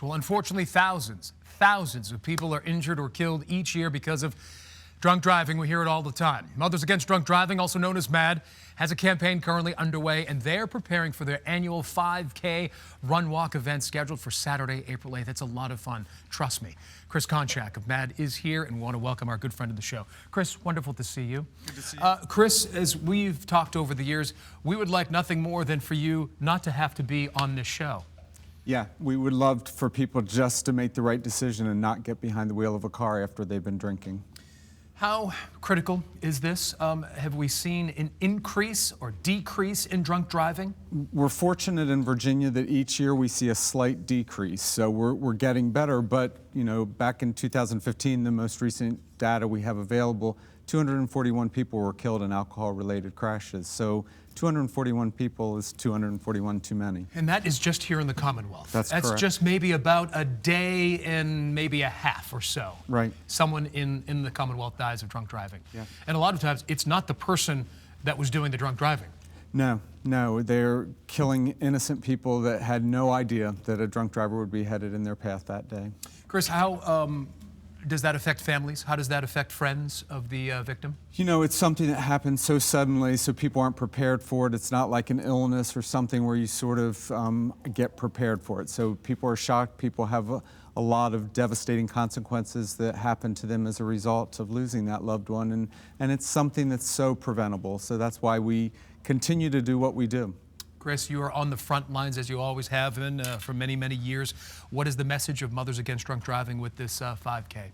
Well, unfortunately, thousands of people are injured or killed each year because of drunk driving. We hear it all the time. Mothers Against Drunk Driving, also known as MADD, has a campaign currently underway, and they're preparing for their annual 5K run-walk event scheduled for Saturday, April 8th. It's a lot of fun, trust me. Chris Konchak of MADD is here, and we want to welcome our good friend of the show. Chris, wonderful to see you. Good to see you. Chris, as we've talked over the years, we would like nothing more than for you not to have to be on this show. Yeah, we would love for people just to make the right decision and not get behind the wheel of a car after they've been drinking. How critical is this? Have we seen an increase or decrease in drunk driving? We're fortunate in Virginia that each year we see a slight decrease, so we're getting better. But you know, back in 2015, the most recent data we have available, 241 people were killed in alcohol-related crashes. So 241 people is 241 too many. And that is just here in the Commonwealth. That's correct. Just maybe about a day and maybe a half or so. Right. Someone in the Commonwealth dies of drunk driving. Yeah. And a lot of times it's not the person that was doing the drunk driving. No, they're killing innocent people that had no idea that a drunk driver would be headed in their path that day. Chris, how does that affect families? How does that affect friends of the victim? You know, it's something that happens so suddenly, so people aren't prepared for it. It's not like an illness or something where you sort of get prepared for it. So people are shocked. People have a lot of devastating consequences that happen to them as a result of losing that loved one. And it's something that's so preventable. So that's why we continue to do what we do. Chris, you are on the front lines, as you always have been for many, many years. What is the message of Mothers Against Drunk Driving with this 5K?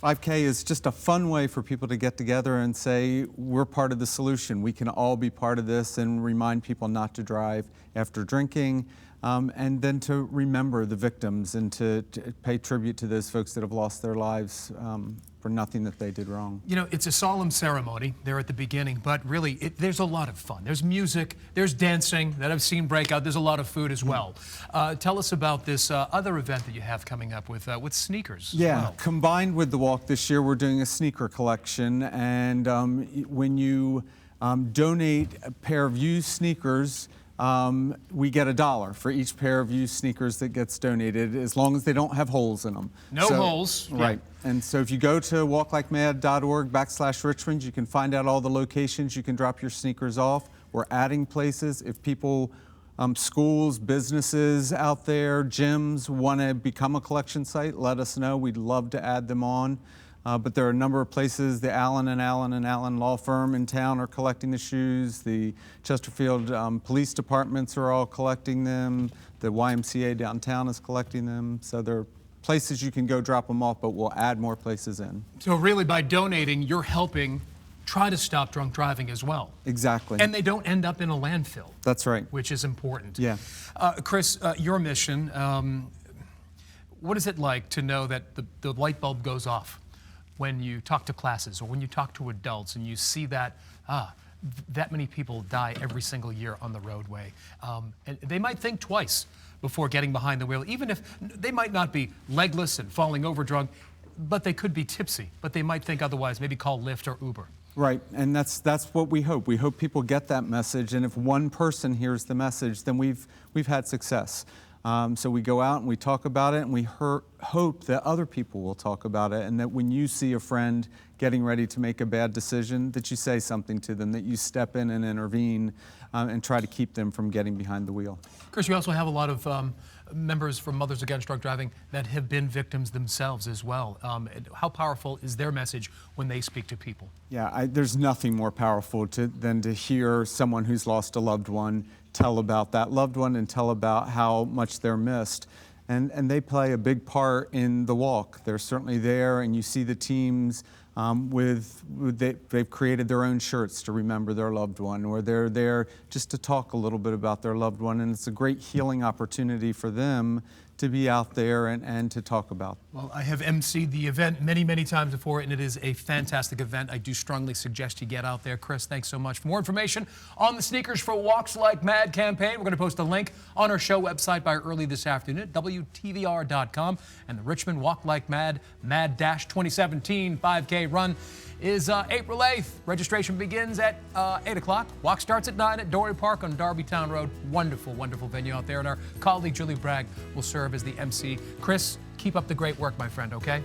5K is just a fun way for people to get together and say, we're part of the solution. We can all be part of this, and remind people not to drive after drinking, and then to remember the victims and to pay tribute to those folks that have lost their lives for nothing that they did wrong. You know, it's a solemn ceremony there at the beginning, but really, there's a lot of fun. There's music, there's dancing that I've seen break out. There's a lot of food as well. Tell us about this other event that you have coming up with sneakers. Yeah, well. Combined with the walk this year, we're doing a sneaker collection, and when you donate a pair of used sneakers, we get $1 for each pair of used sneakers that gets donated, as long as they don't have holes in them. No holes. Right. Yeah. And so if you go to walklikeMADD.org/Richmond, you can find out all the locations you can drop your sneakers off. We're adding places. If people, schools, businesses out there, gyms want to become a collection site, let us know. We'd love to add them on. But there are a number of places. The Allen & Allen law firm in town are collecting the shoes. The Chesterfield police departments are all collecting them. The YMCA downtown is collecting them. So there are places you can go drop them off, but we'll add more places in. So really, by donating, you're helping try to stop drunk driving as well. Exactly. And they don't end up in a landfill. That's right. Which is important. Yeah. Chris, your mission, what is it like to know that the light bulb goes off when you talk to classes or when you talk to adults and you see that, that many people die every single year on the roadway? And they might think twice before getting behind the wheel, even if they might not be legless and falling over drunk, but they could be tipsy, but they might think otherwise, maybe call Lyft or Uber. Right, and that's what we hope. We hope people get that message, and if one person hears the message, then we've had success. So we go out and we talk about it, and we hope that other people will talk about it, and that when you see a friend getting ready to make a bad decision, that you say something to them, that you step in and intervene and try to keep them from getting behind the wheel. Chris, you also have a lot of members from Mothers Against Drunk Driving that have been victims themselves as well. How powerful is their message when they speak to people? Yeah, there's nothing more powerful than to hear someone who's lost a loved one tell about that loved one and tell about how much they're missed. And they play a big part in the walk. They're certainly there, and you see the teams they've created their own shirts to remember their loved one, or they're there just to talk a little bit about their loved one, and it's a great healing opportunity for them to be out there and to talk about. Well, I have emceed the event many, many times before, and it is a fantastic event. I do strongly suggest you get out there. Chris, thanks so much. For more information on the Sneakers for Walks Like MADD campaign, we're going to post a link on our show website by early this afternoon at WTVR.com. And the Richmond Walk Like MADD, MADD-2017 5K run is April 8th. Registration begins at 8 o'clock. Walk starts at 9 at Dory Park on Darbytown Road. Wonderful, wonderful venue out there. And our colleague Julie Bragg will serve serve as the MC. Chris, keep up the great work, my friend, okay?